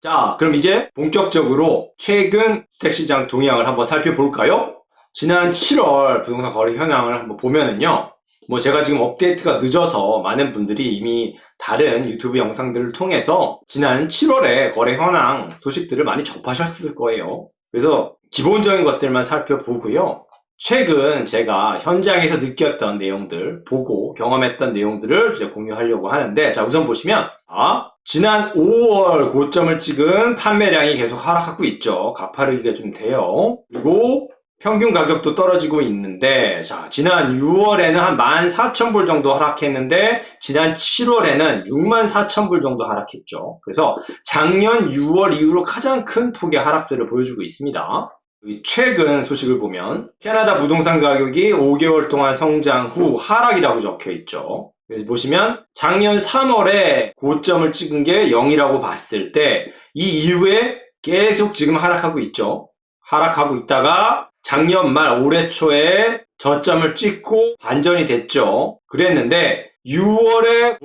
자, 그럼 이제 본격적으로 최근 주택시장 동향을 한번 살펴볼까요? 지난 7월 부동산 거래 현황을 한번 보면은요. 제가 지금 업데이트가 늦어서 많은 분들이 이미 다른 유튜브 영상들을 통해서 지난 7월에 거래 현황 소식들을 많이 접하셨을 거예요. 그래서 기본적인 것들만 살펴보고요. 최근 제가 현장에서 느꼈던 내용들, 보고 경험했던 내용들을 이제 공유하려고 하는데, 자, 우선 보시면, 지난 5월 고점을 찍은 판매량이 계속 하락하고 있죠. 가파르기가 좀 돼요. 그리고 평균 가격도 떨어지고 있는데, 자, 지난 6월에는 한 14,000불 정도 하락했는데, 지난 7월에는 64,000불 정도 하락했죠. 그래서 작년 6월 이후로 가장 큰 폭의 하락세를 보여주고 있습니다. 최근 소식을 보면 캐나다 부동산 가격이 5개월 동안 성장 후 하락이라고 적혀 있죠. 그래서 보시면 작년 3월에 고점을 찍은 게 0이라고 봤을 때 이 이후에 계속 지금 하락하고 있죠. 하락하고 있다가 작년 말 올해 초에 저점을 찍고 반전이 됐죠. 그랬는데 6월에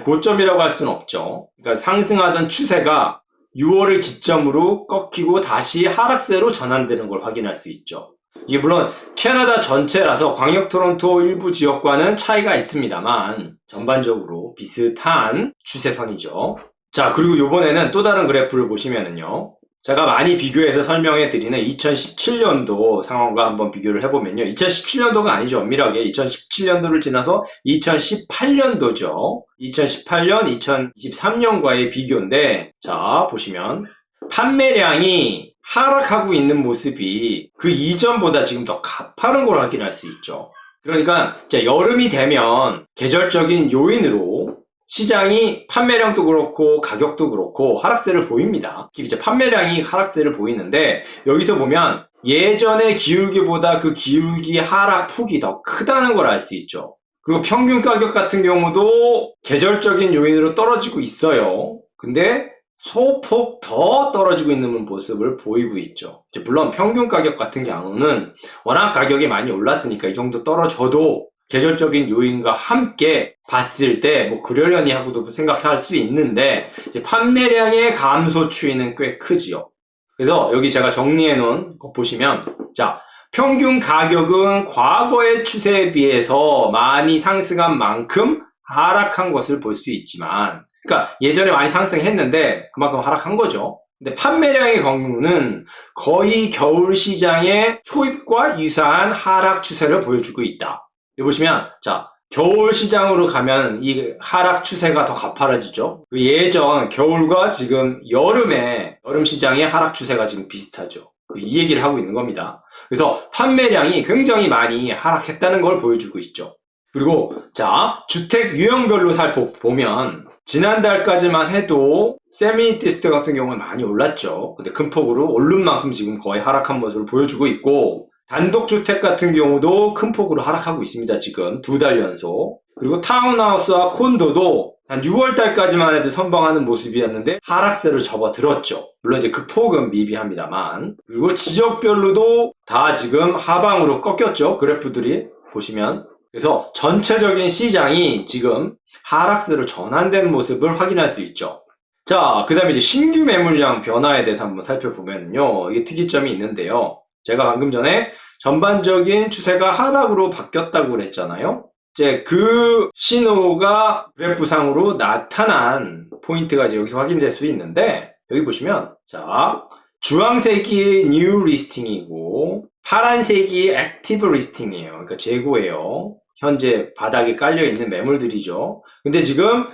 고점이라고 할 수는 없죠. 그러니까 상승하던 추세가 6월을 기점으로 꺾이고 다시 하락세로 전환되는 걸 확인할 수 있죠. 이게 물론 캐나다 전체라서 광역 토론토 일부 지역과는 차이가 있습니다만 전반적으로 비슷한 추세선이죠. 자, 그리고 이번에는 또 다른 그래프를 보시면은요. 제가 많이 비교해서 설명해 드리는 2017년도 상황과 한번 비교를 해보면요. 2017년도가 아니죠. 엄밀하게 2017년도를 지나서 2018년도죠. 2018년, 2023년과의 비교인데, 자, 보시면 판매량이 하락하고 있는 모습이 그 이전보다 지금 더 가파른 걸 확인할 수 있죠. 그러니까 이제 여름이 되면 계절적인 요인으로 시장이 판매량도 그렇고 가격도 그렇고 하락세를 보입니다. 이제 판매량이 하락세를 보이는데 여기서 보면 예전의 기울기보다 그 기울기 하락 폭이 더 크다는 걸 알 수 있죠. 그리고 평균 가격 같은 경우도 계절적인 요인으로 떨어지고 있어요. 근데 소폭 더 떨어지고 있는 모습을 보이고 있죠. 물론 평균 가격 같은 경우는 워낙 가격이 많이 올랐으니까 이 정도 떨어져도 계절적인 요인과 함께 봤을 때 그러려니 하고도 생각할 수 있는데 이제 판매량의 감소 추이는 꽤 크지요. 그래서 여기 제가 정리해 놓은 거 보시면 자, 평균 가격은 과거의 추세에 비해서 많이 상승한 만큼 하락한 것을 볼 수 있지만, 그러니까 예전에 많이 상승했는데 그만큼 하락한 거죠. 근데 판매량의 경우는 거의 겨울 시장의 초입과 유사한 하락 추세를 보여주고 있다. 여기 보시면 자, 겨울 시장으로 가면 이 하락 추세가 더 가파라지죠. 예전 겨울과 지금 여름 시장의 하락 추세가 지금 비슷하죠. 이 얘기를 하고 있는 겁니다. 그래서 판매량이 굉장히 많이 하락했다는 걸 보여주고 있죠. 그리고 자, 주택 유형별로 살펴보면 지난달까지만 해도 세미니티스트 같은 경우는 많이 올랐죠. 근데 큰 폭으로 오른 만큼 지금 거의 하락한 모습을 보여주고 있고, 단독주택 같은 경우도 큰 폭으로 하락하고 있습니다. 지금 2달 연속. 그리고 타운하우스와 콘도도 한 6월달까지만 해도 선방하는 모습이었는데 하락세를 접어들었죠. 물론 이제 그 폭은 미비합니다만. 그리고 지역별로도 다 지금 하방으로 꺾였죠. 그래프들이 보시면. 그래서 전체적인 시장이 지금 하락세로 전환된 모습을 확인할 수 있죠. 자, 그 다음에 이제 신규 매물량 변화에 대해서 한번 살펴보면요. 이게 특이점이 있는데요. 제가 방금 전에 전반적인 추세가 하락으로 바뀌었다고 그랬잖아요. 이제 그 신호가 그래프상으로 나타난 포인트가 이제 여기서 확인될 수 있는데, 여기 보시면, 자, 주황색이 new 리스팅이고, 파란색이 액티브 리스팅이에요. 그러니까 재고예요. 현재 바닥에 깔려있는 매물들이죠. 근데 지금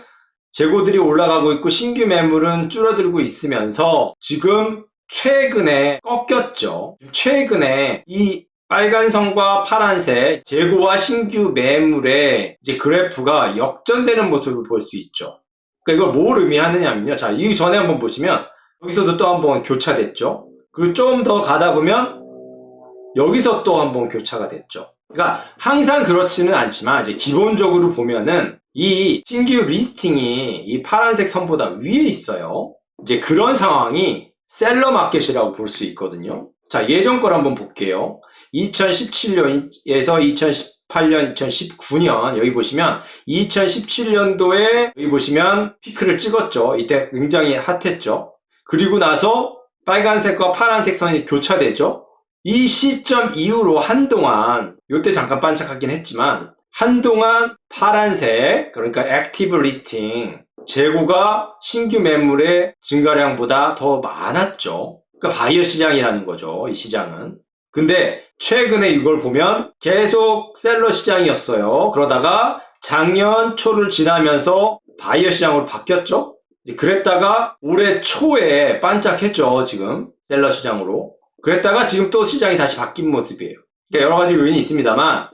재고들이 올라가고 있고 신규 매물은 줄어들고 있으면서 지금 최근에 꺾였죠. 최근에 이 빨간 선과 파란색 재고와 신규 매물의 이제 그래프가 역전되는 모습을 볼 수 있죠. 그러니까 이걸 뭘 의미하느냐면요. 자, 이 전에 한번 보시면 여기서도 또 한번 교차됐죠. 그리고 좀 더 가다 보면 여기서 또 한번 교차가 됐죠. 그러니까 항상 그렇지는 않지만 이제 기본적으로 보면은 이 신규 리스팅이 이 파란색 선보다 위에 있어요. 이제 그런 상황이 셀러 마켓이라고 볼 수 있거든요. 자, 예전 걸 한번 볼게요. 2017년에서 2018년, 2019년 여기 보시면 2017년도에 여기 보시면 피크를 찍었죠. 이때 굉장히 핫했죠. 그리고 나서 빨간색과 파란색 선이 교차되죠. 이 시점 이후로 한동안 이때 잠깐 반짝하긴 했지만 한동안 파란색, 그러니까 액티브 리스팅 재고가 신규 매물의 증가량보다 더 많았죠. 그러니까 바이어 시장이라는 거죠, 이 시장은. 근데 최근에 이걸 보면 계속 셀러 시장이었어요. 그러다가 작년 초를 지나면서 바이어 시장으로 바뀌었죠. 그랬다가 올해 초에 반짝했죠, 지금 셀러 시장으로. 그랬다가 지금 또 시장이 다시 바뀐 모습이에요. 그러니까 여러 가지 요인이 있습니다만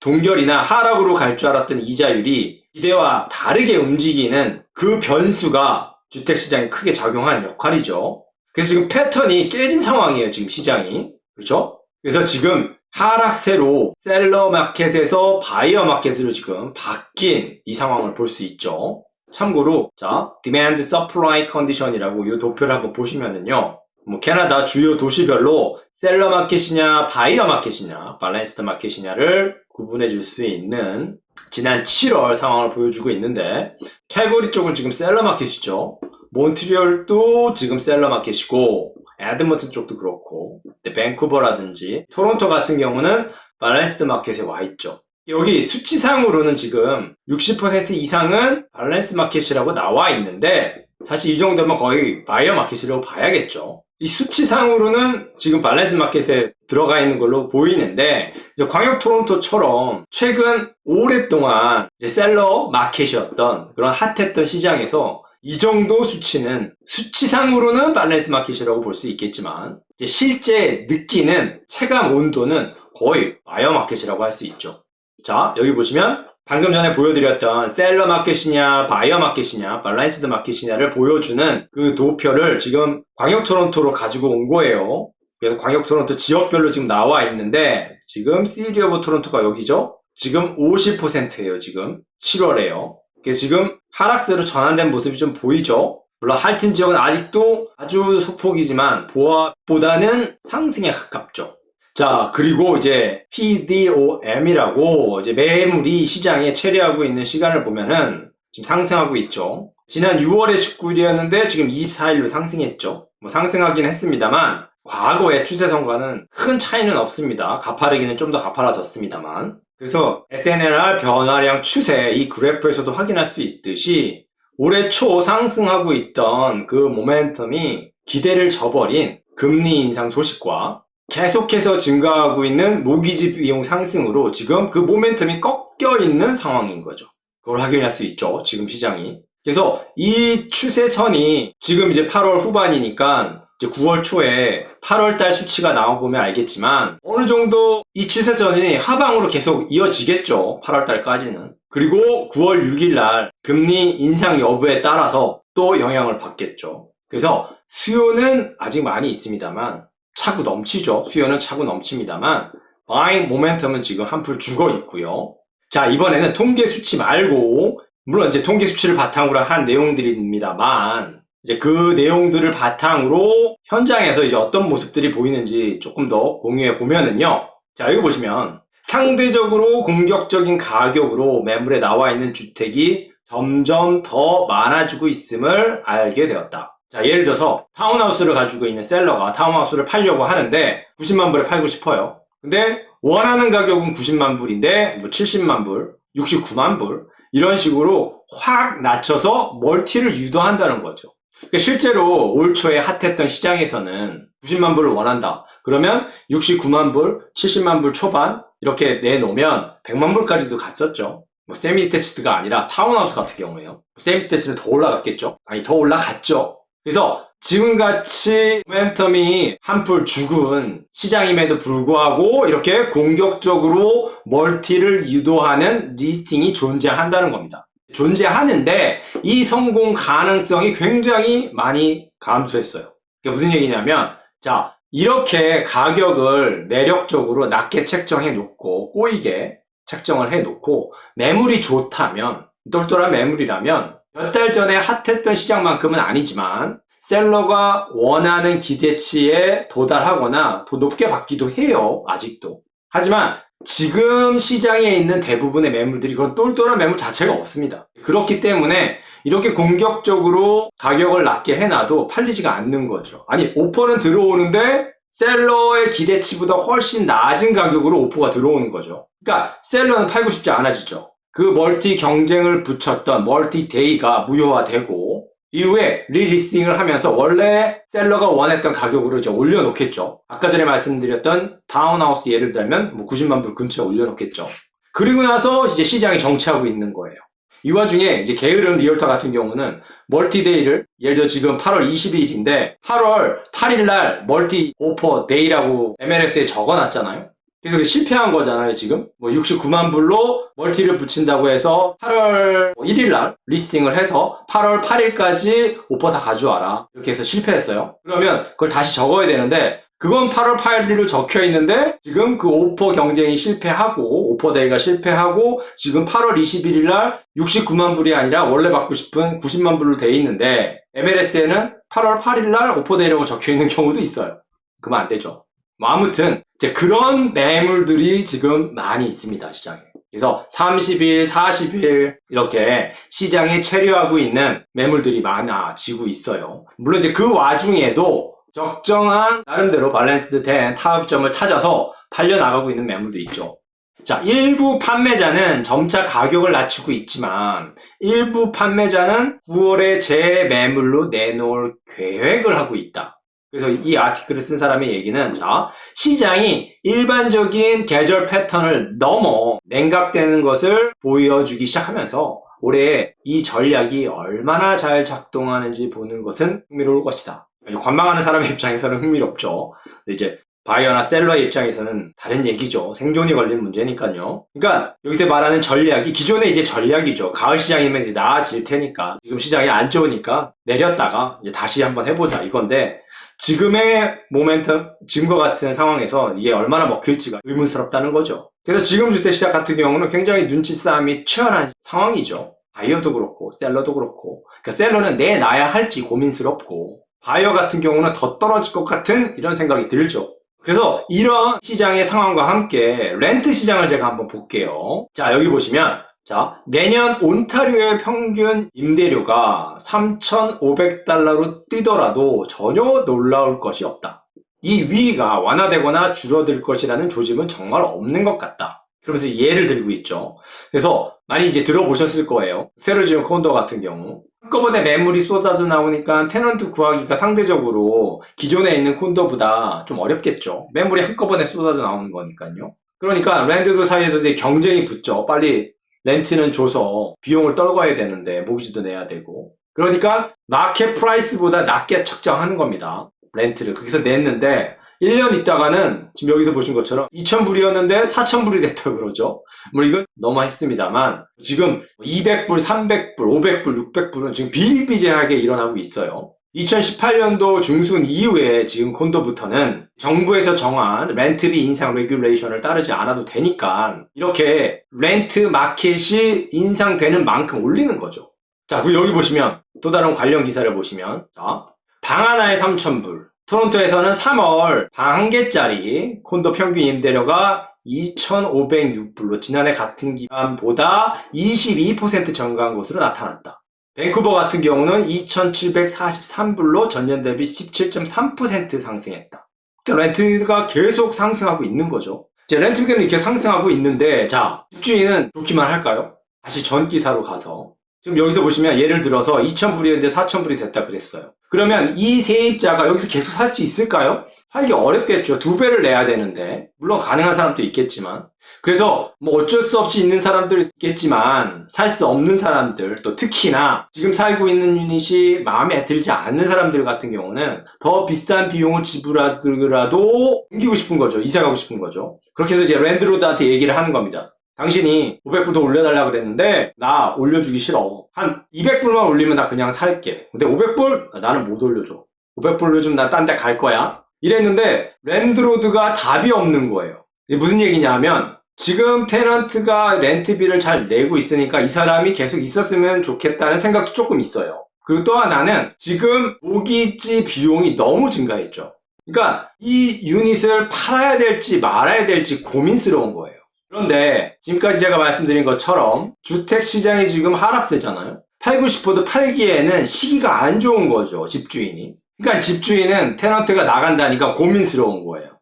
동결이나 하락으로 갈 줄 알았던 이자율이 기대와 다르게 움직이는 그 변수가 주택시장에 크게 작용한 역할이죠. 그래서 지금 패턴이 깨진 상황이에요, 지금 시장이. 그렇죠? 그래서 지금 하락세로 셀러 마켓에서 바이어 마켓으로 지금 바뀐 이 상황을 볼 수 있죠. 참고로 자, Demand Supply Condition이라고 이 도표를 한번 보시면은요. 캐나다 주요 도시별로 셀러 마켓이냐 바이어 마켓이냐 밸런스드 마켓이냐를 구분해 줄 수 있는 지난 7월 상황을 보여주고 있는데, 캘거리 쪽은 지금 셀러 마켓이죠. 몬트리올도 지금 셀러 마켓이고 에드먼튼 쪽도 그렇고, 밴쿠버라든지 토론토 같은 경우는 밸런스드 마켓에 와 있죠. 여기 수치상으로는 지금 60% 이상은 밸런스 마켓이라고 나와 있는데 사실 이 정도면 거의 바이어 마켓이라고 봐야겠죠. 이 수치상으로는 지금 밸런스 마켓에 들어가 있는 걸로 보이는데, 이제 광역 토론토처럼 최근 오랫동안 이제 셀러 마켓이었던 그런 핫했던 시장에서 이 정도 수치는 수치상으로는 밸런스 마켓이라고 볼 수 있겠지만 이제 실제 느끼는 체감 온도는 거의 바이어 마켓이라고 할 수 있죠. 자, 여기 보시면 방금 전에 보여드렸던 셀러 마켓이냐 바이어 마켓이냐 밸런스드 마켓이냐를 보여주는 그 도표를 지금 광역 토론토로 가지고 온 거예요. 그래서 광역 토론토 지역별로 지금 나와 있는데, 지금 시티 오브 토론토가 여기죠. 지금 50%예요. 지금 7월에요. 그래서 지금 하락세로 전환된 모습이 좀 보이죠. 물론 할튼 지역은 아직도 아주 소폭이지만 보합보다는 상승에 가깝죠. 자, 그리고 이제 PDOM이라고 이제 매물이 시장에 체류하고 있는 시간을 보면은 지금 상승하고 있죠. 지난 6월에 19일이었는데 지금 24일로 상승했죠. 상승하긴 했습니다만 과거의 추세선과는 큰 차이는 없습니다. 가파르기는 좀 더 가파라졌습니다만. 그래서 SNLR 변화량 추세 이 그래프에서도 확인할 수 있듯이 올해 초 상승하고 있던 그 모멘텀이 기대를 저버린 금리 인상 소식과 계속해서 증가하고 있는 모기지 비용 상승으로 지금 그 모멘텀이 꺾여 있는 상황인 거죠. 그걸 확인할 수 있죠, 지금 시장이. 그래서 이 추세선이 지금 이제 8월 후반이니까 이제 9월 초에 8월달 수치가 나와보면 알겠지만 어느 정도 이 추세선이 하방으로 계속 이어지겠죠, 8월달까지는. 그리고 9월 6일날 금리 인상 여부에 따라서 또 영향을 받겠죠. 그래서 수요는 아직 많이 있습니다만 차고 넘치죠. 수요는 차고 넘칩니다만 바잉 모멘텀은 지금 한풀 죽어 있고요. 자, 이번에는 통계 수치 말고, 물론 이제 통계 수치를 바탕으로 한 내용들입니다만 이제 그 내용들을 바탕으로 현장에서 이제 어떤 모습들이 보이는지 조금 더 공유해 보면은요. 자, 여기 보시면 상대적으로 공격적인 가격으로 매물에 나와 있는 주택이 점점 더 많아지고 있음을 알게 되었다. 자, 예를 들어서 타운하우스를 가지고 있는 셀러가 타운하우스를 팔려고 하는데 90만 불에 팔고 싶어요. 근데 원하는 가격은 90만 불인데 70만 불, 69만 불 이런 식으로 확 낮춰서 멀티를 유도한다는 거죠. 그러니까 실제로 올 초에 핫했던 시장에서는 90만 불을 원한다. 그러면 69만 불, 70만 불 초반 이렇게 내놓으면 100만 불까지도 갔었죠. 세미디테치드가 아니라 타운하우스 같은 경우에요. 세미디테치드는 더 올라갔겠죠? 아니, 더 올라갔죠. 그래서 지금같이 모멘텀이 한풀 죽은 시장임에도 불구하고 이렇게 공격적으로 멀티를 유도하는 리스팅이 존재한다는 겁니다. 존재하는데 이 성공 가능성이 굉장히 많이 감소했어요. 그게 무슨 얘기냐면, 자, 이렇게 가격을 매력적으로 낮게 책정해 놓고 꼬이게 책정을 해 놓고 매물이 좋다면, 똘똘한 매물이라면 몇 달 전에 핫했던 시장만큼은 아니지만 셀러가 원하는 기대치에 도달하거나 더 높게 받기도 해요, 아직도. 하지만 지금 시장에 있는 대부분의 매물들이 그런 똘똘한 매물 자체가 없습니다. 그렇기 때문에 이렇게 공격적으로 가격을 낮게 해놔도 팔리지가 않는 거죠. 아니, 오퍼는 들어오는데 셀러의 기대치보다 훨씬 낮은 가격으로 오퍼가 들어오는 거죠. 그러니까 셀러는 팔고 싶지 않아지죠. 그 멀티 경쟁을 붙였던 멀티 데이가 무효화되고 이후에 리리스팅을 하면서 원래 셀러가 원했던 가격으로 이제 올려놓겠죠. 아까 전에 말씀드렸던 타운하우스 예를 들면 90만 불 근처에 올려놓겠죠. 그리고 나서 이제 시장이 정체하고 있는 거예요. 이 와중에 이제 게으른 리얼터 같은 경우는 멀티데이를 예를 들어 지금 8월 20일인데 8월 8일날 멀티 오퍼 데이라고 MLS에 적어놨잖아요. 그래서 실패한 거잖아요, 지금. 69만 불로 멀티를 붙인다고 해서 8월 1일날 리스팅을 해서 8월 8일까지 오퍼 다 가져와라. 이렇게 해서 실패했어요. 그러면 그걸 다시 적어야 되는데 그건 8월 8일로 적혀 있는데 지금 그 오퍼 경쟁이 실패하고 오퍼 데이가 실패하고 지금 8월 21일날 69만 불이 아니라 원래 받고 싶은 90만 불로 돼 있는데 MLS에는 8월 8일날 오퍼 데이라고 적혀 있는 경우도 있어요. 그러면 안 되죠. 아무튼 이제 그런 매물들이 지금 많이 있습니다, 시장에. 그래서 30일, 40일 이렇게 시장에 체류하고 있는 매물들이 많아지고 있어요. 물론 이제 그 와중에도 적정한 나름대로 밸런스드 된 타협점을 찾아서 팔려나가고 있는 매물도 있죠. 자, 일부 판매자는 점차 가격을 낮추고 있지만 일부 판매자는 9월에 재매물로 내놓을 계획을 하고 있다. 그래서 이 아티클을 쓴 사람의 얘기는 자, 시장이 일반적인 계절 패턴을 넘어 냉각되는 것을 보여주기 시작하면서 올해 이 전략이 얼마나 잘 작동하는지 보는 것은 흥미로울 것이다. 관망하는 사람의 입장에서는 흥미롭죠. 근데 이제 바이어나 셀러의 입장에서는 다른 얘기죠. 생존이 걸린 문제니까요. 그러니까 여기서 말하는 전략이 기존의 이제 전략이죠. 가을 시장이면 이제 나아질 테니까 지금 시장이 안 좋으니까 내렸다가 이제 다시 한번 해보자 이건데 지금의 모멘텀, 지금과 같은 상황에서 이게 얼마나 먹힐지가 의문스럽다는 거죠. 그래서 지금 주택 시장 같은 경우는 굉장히 눈치 싸움이 치열한 상황이죠. 바이어도 그렇고 셀러도 그렇고 그러니까 셀러는 내놔야 할지 고민스럽고 바이어 같은 경우는 더 떨어질 것 같은 이런 생각이 들죠. 그래서 이런 시장의 상황과 함께 렌트 시장을 제가 한번 볼게요. 자, 여기 보시면 자, 내년 온타리오의 평균 임대료가 3,500달러로 뛰더라도 전혀 놀라울 것이 없다. 이 위기가 완화되거나 줄어들 것이라는 조짐은 정말 없는 것 같다. 그러면서 예를 들고 있죠. 그래서 많이 이제 들어보셨을 거예요. 새로 지은 콘도 같은 경우. 한꺼번에 매물이 쏟아져 나오니까 테넌트 구하기가 상대적으로 기존에 있는 콘도보다 좀 어렵겠죠. 매물이 한꺼번에 쏟아져 나오는 거니까요. 그러니까 랜드도 사이에서 이제 경쟁이 붙죠. 빨리 렌트는 줘서 비용을 떨궈야 되는데 모기지도 내야 되고 그러니까 마켓 프라이스보다 낮게 책정하는 겁니다. 렌트를 거기서 냈는데 1년 있다가는 지금 여기서 보신 것처럼 2,000불이었는데 4,000불이 됐다고 그러죠. 물론 이건 너무 했습니다만 지금 200불, 300불, 500불, 600불은 지금 비일비재하게 일어나고 있어요. 2018년도 중순 이후에 지금 콘도부터는 정부에서 정한 렌트비 인상 레귤레이션을 따르지 않아도 되니까 이렇게 렌트 마켓이 인상되는 만큼 올리는 거죠. 자, 그리고 여기 보시면 또 다른 관련 기사를 보시면 자, 방 하나에 3,000불 토론토에서는 3월 방 한 개짜리 콘도 평균 임대료가 2,506불로 지난해 같은 기간보다 22% 증가한 것으로 나타났다. 밴쿠버 같은 경우는 2,743불로 전년 대비 17.3% 상승했다. 렌트가 계속 상승하고 있는 거죠. 이제 렌트비는 이렇게 상승하고 있는데 자, 집주인은 좋기만 할까요? 다시 전 기사로 가서 지금 여기서 보시면 예를 들어서 2,000불이었는데 4,000불이 됐다 그랬어요. 그러면 이 세입자가 여기서 계속 살 수 있을까요? 살기 어렵겠죠. 2배를 내야 되는데 물론 가능한 사람도 있겠지만 그래서 뭐 어쩔 수 없이 있는 사람들 있겠지만 살 수 없는 사람들 또 특히나 지금 살고 있는 유닛이 마음에 들지 않는 사람들 같은 경우는 더 비싼 비용을 지불하더라도 옮기고 싶은 거죠. 이사 가고 싶은 거죠. 그렇게 해서 이제 랜드로드한테 얘기를 하는 겁니다. 당신이 500불 더 올려달라고 그랬는데 나 올려주기 싫어. 한 200불만 올리면 나 그냥 살게. 근데 500불? 나는 못 올려줘. 500불 올려주면 나 딴 데 갈 거야. 이랬는데 랜드로드가 답이 없는 거예요. 이게 무슨 얘기냐 하면 지금 테넌트가 렌트비를 잘 내고 있으니까 이 사람이 계속 있었으면 좋겠다는 생각도 조금 있어요. 그리고 또 하나는 지금 모기지 비용이 너무 증가했죠. 그러니까 이 유닛을 팔아야 될지 말아야 될지 고민스러운 거예요. 그런데 지금까지 제가 말씀드린 것처럼 주택시장이 지금 하락세잖아요. 팔고 싶어도 팔기에는 시기가 안 좋은 거죠, 집주인이. 그러니까 집주인은 테넌트가 나간다니까 고민스러운 거예요.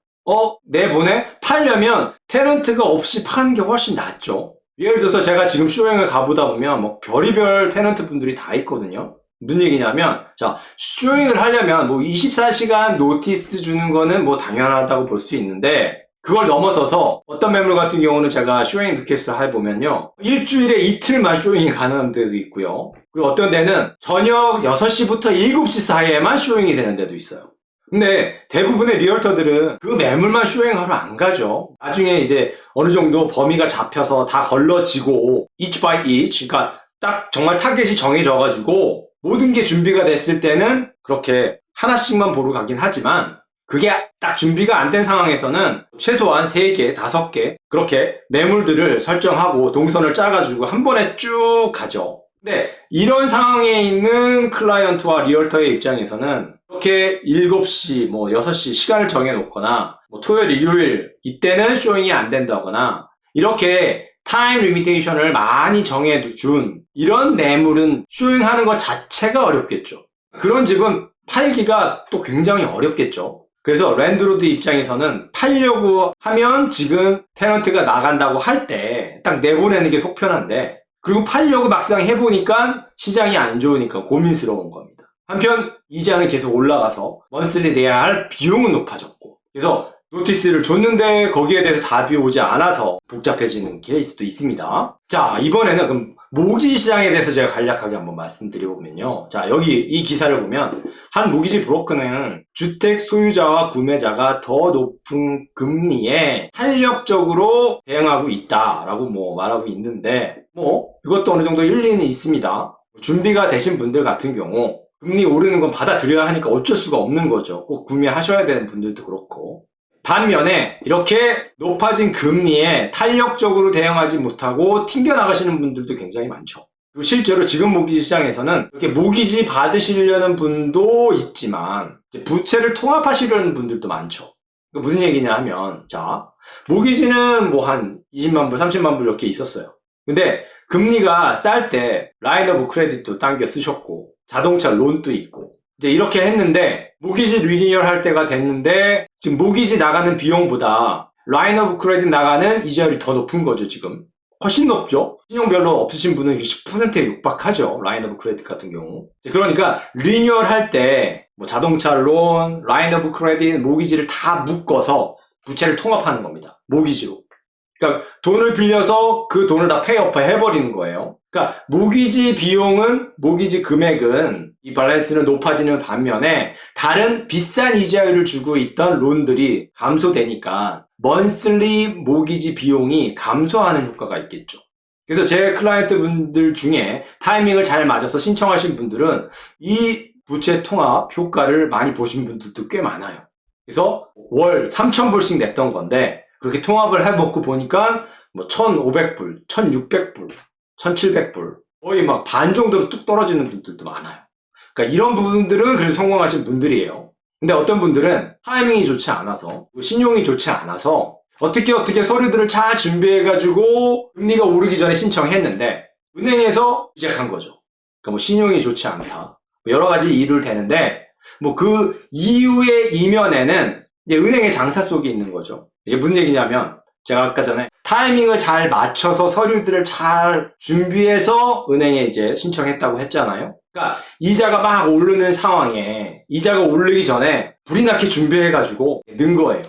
내보내? 팔려면 테넌트가 없이 파는 게 훨씬 낫죠. 예를 들어서 제가 지금 쇼잉을 가보다 보면 뭐 별의별 테넌트 분들이 다 있거든요. 무슨 얘기냐면, 자, 쇼잉을 하려면 뭐 24시간 노티스 주는 거는 뭐 당연하다고 볼 수 있는데, 그걸 넘어서서 어떤 매물 같은 경우는 제가 쇼잉 리퀘스트를 해보면요, 일주일에 이틀만 쇼잉이 가능한 데도 있고요. 그리고 어떤 데는 저녁 6시부터 7시 사이에만 쇼잉이 되는 데도 있어요. 근데 대부분의 리얼터들은 그 매물만 쇼잉하러 안 가죠. 나중에 이제 어느 정도 범위가 잡혀서 다 걸러지고 each by each, 그러니까 딱 정말 타겟이 정해져가지고 모든 게 준비가 됐을 때는 그렇게 하나씩만 보러 가긴 하지만, 그게 딱 준비가 안 된 상황에서는 최소한 3개, 5개 그렇게 매물들을 설정하고 동선을 짜가지고 한 번에 쭉 가죠. 근데 이런 상황에 있는 클라이언트와 리얼터의 입장에서는 이렇게 7시, 뭐 6시 시간을 정해놓거나, 뭐 토요일, 일요일 이때는 쇼잉이 안 된다거나, 이렇게 타임 리미테이션을 많이 정해준 이런 매물은 쇼잉하는 것 자체가 어렵겠죠. 그런 집은 팔기가 또 굉장히 어렵겠죠. 그래서 랜드로드 입장에서는 팔려고 하면 지금 테넌트가 나간다고 할 때 딱 내보내는 게 속 편한데, 그리고 팔려고 막상 해보니까 시장이 안 좋으니까 고민스러운 겁니다. 한편 이자는 계속 올라가서 먼슬리 내야 할 비용은 높아졌고, 그래서 노티스를 줬는데 거기에 대해서 답이 오지 않아서 복잡해지는 케이스도 있습니다. 자, 이번에는 그럼 모기 시장에 대해서 제가 간략하게 한번 말씀드려보면요. 자, 여기 이 기사를 보면 한 모기지 브로커는 주택 소유자와 구매자가 더 높은 금리에 탄력적으로 대응하고 있다라고 뭐 말하고 있는데, 뭐 이것도 어느 정도 일리는 있습니다. 준비가 되신 분들 같은 경우 금리 오르는 건 받아들여야 하니까 어쩔 수가 없는 거죠. 꼭 구매하셔야 되는 분들도 그렇고. 반면에 이렇게 높아진 금리에 탄력적으로 대응하지 못하고 튕겨나가시는 분들도 굉장히 많죠. 그리고 실제로 지금 모기지 시장에서는 이렇게 모기지 받으시려는 분도 있지만 부채를 통합하시려는 분들도 많죠. 무슨 얘기냐 하면, 자, 모기지는 뭐 한 20만 불, 30만 불 이렇게 있었어요. 근데 금리가 쌀 때 라인 오브 크레딧도 당겨 쓰셨고 자동차 론도 있고 이제 이렇게 했는데, 모기지 리니얼 할 때가 됐는데 지금 모기지 나가는 비용보다 라인 오브 크레딧 나가는 이자율이 더 높은 거죠. 지금 훨씬 높죠. 신용 별로 없으신 분은 10%에 육박하죠. 라인 오브 크레딧 같은 경우. 그러니까 리니얼 할 때 뭐 자동차 론, 라인 오브 크레딧, 모기지를 다 묶어서 부채를 통합하는 겁니다. 모기지로. 그러니까 돈을 빌려서 그 돈을 다 페이오프 해버리는 거예요. 그러니까 모기지 비용은, 모기지 금액은 이 밸런스는 높아지는 반면에 다른 비싼 이자율을 주고 있던 론들이 감소되니까 먼슬리 모기지 비용이 감소하는 효과가 있겠죠. 그래서 제 클라이언트 분들 중에 타이밍을 잘 맞아서 신청하신 분들은 이 부채 통합 효과를 많이 보신 분들도 꽤 많아요. 그래서 월 3,000불씩 냈던 건데 그렇게 통합을 해먹고 보니까 뭐 1,500불, 1,600불, 1,700불 거의 막 반 정도로 뚝 떨어지는 분들도 많아요. 그러니까 이런 분들은 그래도 성공하신 분들이에요. 근데 어떤 분들은 타이밍이 좋지 않아서, 신용이 좋지 않아서 어떻게 서류들을 잘 준비해가지고 금리가 오르기 전에 신청했는데 은행에서 시작한 거죠. 그러니까 뭐 신용이 좋지 않다, 여러 가지 이유를 대는데 뭐 그 이유의 이면에는 이제 은행의 장사 속에 있는 거죠. 이제 무슨 얘기냐면, 제가 아까 전에 타이밍을 잘 맞춰서 서류들을 잘 준비해서 은행에 이제 신청했다고 했잖아요. 그러니까 이자가 막 오르는 상황에 이자가 오르기 전에 불이 나게 준비해가지고 넣은 거예요.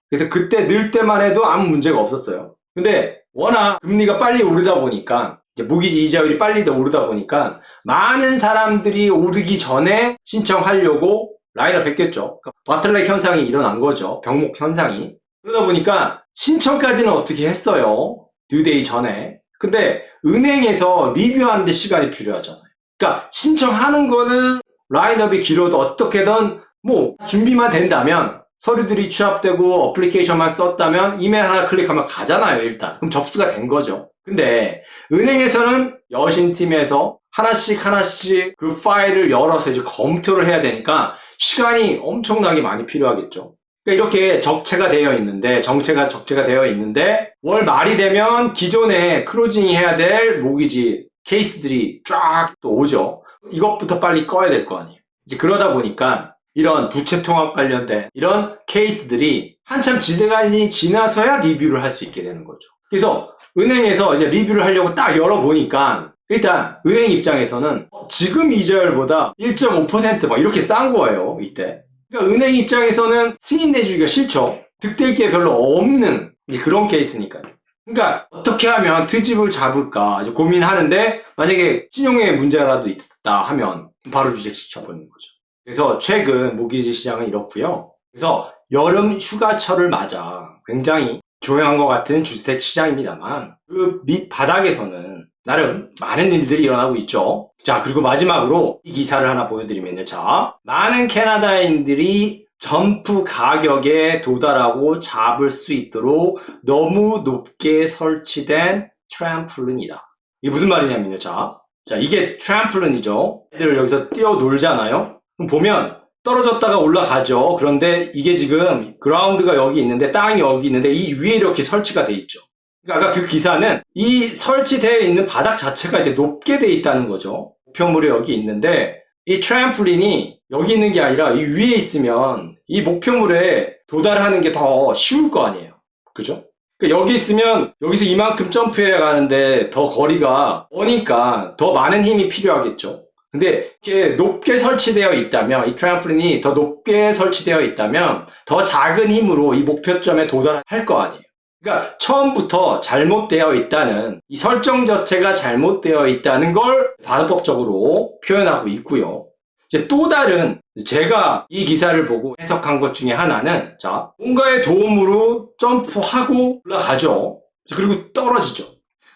그래서 그때 넣을 때만 해도 아무 문제가 없었어요. 근데 워낙 금리가 빨리 오르다 보니까, 이제 모기지 이자율이 빨리 더 오르다 보니까 많은 사람들이 오르기 전에 신청하려고 라인을 뱉겠죠. 그러니까 바틀렉 현상이 일어난 거죠. 병목 현상이. 그러다 보니까 신청까지는 어떻게 했어요. 듀데이 전에. 근데 은행에서 리뷰하는데 시간이 필요하잖아요. 그러니까 신청하는 거는 라인업이 길어도 어떻게든 뭐 준비만 된다면, 서류들이 취합되고 어플리케이션만 썼다면 이메일 하나 클릭하면 가잖아요. 일단 그럼 접수가 된 거죠. 근데 은행에서는 여신팀에서 하나씩 그 파일을 열어서 이제 검토를 해야 되니까 시간이 엄청나게 많이 필요하겠죠. 그러니까 이렇게 적체가 되어 있는데, 정체가 적체가 되어 있는데, 월 말이 되면 기존에 클로징 해야 될 모기지 케이스들이 쫙 또 오죠. 이것부터 빨리 꺼야 될 거 아니에요. 이제 그러다 보니까 이런 부채 통합 관련된 이런 케이스들이 한참 시간이 지나서야 리뷰를 할 수 있게 되는 거죠. 그래서 은행에서 이제 리뷰를 하려고 딱 열어보니까 일단 은행 입장에서는 지금 이자율보다 1.5% 이렇게 싼 거예요, 이때. 그러니까 은행 입장에서는 승인 내주기가 싫죠. 득될 게 별로 없는 그런 케이스니까요. 그러니까 어떻게 하면 트집을 잡을까 이제 고민하는데 만약에 신용에 문제라도 있다 하면 바로 주식시켜버리는 거죠. 그래서 최근 모기지 시장은 이렇고요. 그래서 여름 휴가철을 맞아 굉장히 조용한 것 같은 주택 시장입니다만 그 밑바닥에서는 나름 많은 일들이 일어나고 있죠. 자, 그리고 마지막으로 이 기사를 하나 보여드리면요. 자, 많은 캐나다인들이 점프 가격에 도달하고 잡을 수 있도록 너무 높게 설치된 트램플린이다. 이게 무슨 말이냐면요. 자, 이게 트램플린이죠. 애들 여기서 뛰어놀잖아요. 그럼 보면 떨어졌다가 올라가죠. 그런데 이게 지금 그라운드가 여기 있는데 땅이 여기 있는데 이 위에 이렇게 설치가 돼 있죠. 그러니까 아까 그 기사는 이 설치되어 있는 바닥 자체가 이제 높게 돼 있다는 거죠. 목표물이 여기 있는데 이 트램플린이 여기 있는 게 아니라 이 위에 있으면 이 목표물에 도달하는 게 더 쉬울 거 아니에요. 그죠? 그러니까 여기 있으면 여기서 이만큼 점프해 가는데 더 거리가 머니까 더 많은 힘이 필요하겠죠. 근데 이렇게 높게 설치되어 있다면 이 트램플린이 더 높게 설치되어 있다면 더 작은 힘으로 이 목표점에 도달할 거 아니에요. 그러니까 처음부터 잘못되어 있다는 이 설정 자체가 잘못되어 있다는 걸 반법적으로 표현하고 있고요. 이제 또 다른 제가 이 기사를 보고 해석한 것 중에 하나는 자, 뭔가의 도움으로 점프하고 올라가죠. 그리고 떨어지죠.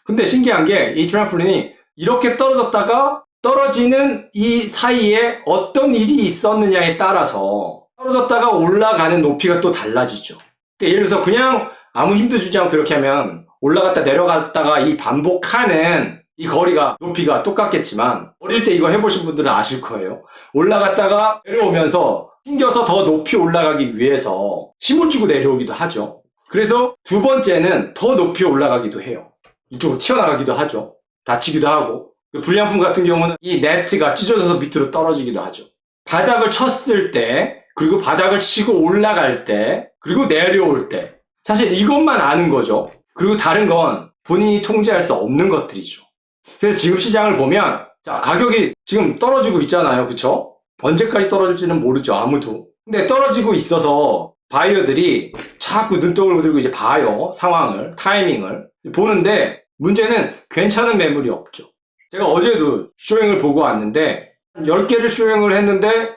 근데 신기한 게 이 트램플린이 이렇게 떨어졌다가 떨어지는 이 사이에 어떤 일이 있었느냐에 따라서 떨어졌다가 올라가는 높이가 또 달라지죠. 그러니까 예를 들어서 그냥 아무 힘도 주지 않고 그렇게 하면 올라갔다 내려갔다가 이 반복하는 이 거리가 높이가 똑같겠지만 어릴 때 이거 해보신 분들은 아실 거예요. 올라갔다가 내려오면서 튕겨서 더 높이 올라가기 위해서 힘을 주고 내려오기도 하죠. 그래서 두 번째는 더 높이 올라가기도 해요. 이쪽으로 튀어나가기도 하죠. 다치기도 하고 불량품 같은 경우는 이 네트가 찢어져서 밑으로 떨어지기도 하죠. 바닥을 쳤을 때 그리고 바닥을 치고 올라갈 때 그리고 내려올 때 사실 이것만 아는 거죠. 그리고 다른 건 본인이 통제할 수 없는 것들이죠. 그래서 지금 시장을 보면 자, 가격이 지금 떨어지고 있잖아요. 그쵸? 언제까지 떨어질지는 모르죠. 아무도. 근데 떨어지고 있어서 바이어들이 자꾸 눈독을 들고 이제 봐요. 상황을, 타이밍을 보는데 문제는 괜찮은 매물이 없죠. 제가 어제도 쇼잉을 보고 왔는데 10개를 쇼잉을 했는데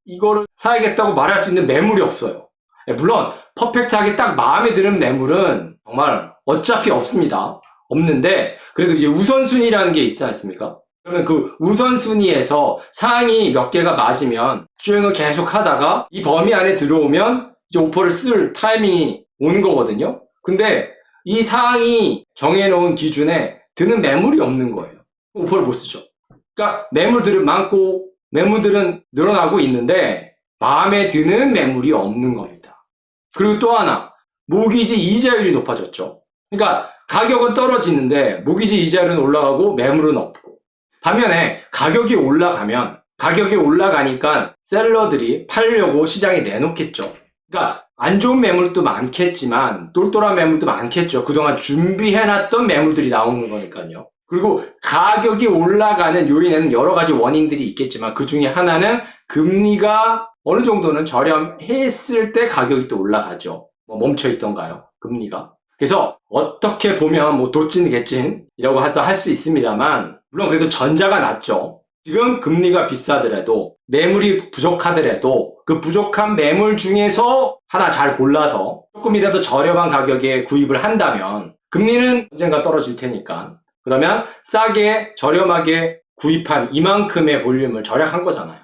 이거를 사야겠다고 말할 수 있는 매물이 없어요. 물론 퍼펙트하게 딱 마음에 드는 매물은 정말 어차피 없습니다. 없는데 그래도 이제 우선순위라는 게 있지 않습니까? 그러면 그 우선순위에서 상황이 몇 개가 맞으면 쇼잉을 계속 하다가 이 범위 안에 들어오면 이제 오퍼를 쓸 타이밍이 오는 거거든요. 근데 이 상황이 정해놓은 기준에 드는 매물이 없는 거예요. 오퍼를 못 쓰죠. 그러니까 매물들은 많고 매물들은 늘어나고 있는데 마음에 드는 매물이 없는 겁니다. 그리고 또 하나 모기지 이자율이 높아졌죠. 그러니까 가격은 떨어지는데 모기지 이자율은 올라가고 매물은 없고 반면에 가격이 올라가니까 셀러들이 팔려고 시장에 내놓겠죠. 그러니까 안 좋은 매물도 많겠지만 똘똘한 매물도 많겠죠. 그동안 준비해놨던 매물들이 나오는 거니까요. 그리고 가격이 올라가는 요인에는 여러 가지 원인들이 있겠지만 그 중에 하나는 금리가 어느 정도는 저렴했을 때 가격이 또 올라가죠. 멈춰있던가요? 금리가. 그래서 어떻게 보면 도찐개찐이라고 할 수 있습니다만 물론 그래도 전자가 낫죠. 지금 금리가 비싸더라도 매물이 부족하더라도 그 부족한 매물 중에서 하나 잘 골라서 조금이라도 저렴한 가격에 구입을 한다면 금리는 언젠가 떨어질 테니까 그러면 싸게 저렴하게 구입한 이만큼의 볼륨을 절약한 거잖아요.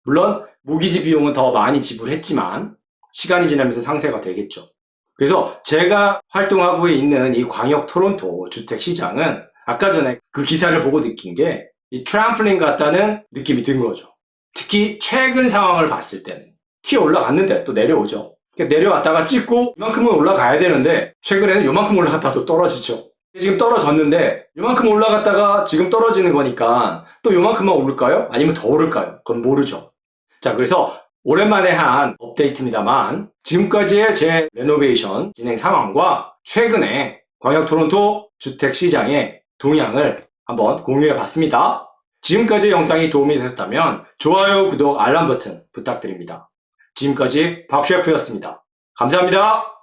물론 모기지 비용은 더 많이 지불했지만 시간이 지나면서 상세가 되겠죠. 그래서 제가 활동하고 있는 이 광역 토론토 주택시장은 아까 전에 그 기사를 보고 느낀 게 이 트램플린 같다는 느낌이 든 거죠. 특히 최근 상황을 봤을 때는 튀어 올라갔는데 또 내려오죠. 내려왔다가 찍고 이만큼은 올라가야 되는데 최근에는 요만큼 올라갔다가 또 떨어지죠. 지금 떨어졌는데 요만큼 올라갔다가 지금 떨어지는 거니까 또 요만큼만 오를까요? 아니면 더 오를까요? 그건 모르죠. 자, 그래서 오랜만에 한 업데이트입니다만 지금까지의 제 레노베이션 진행 상황과 최근에 광역 토론토 주택시장의 동향을 한번 공유해 봤습니다. 지금까지 영상이 도움이 되셨다면 좋아요, 구독, 알람 버튼 부탁드립니다. 지금까지 박 셰프였습니다. 감사합니다.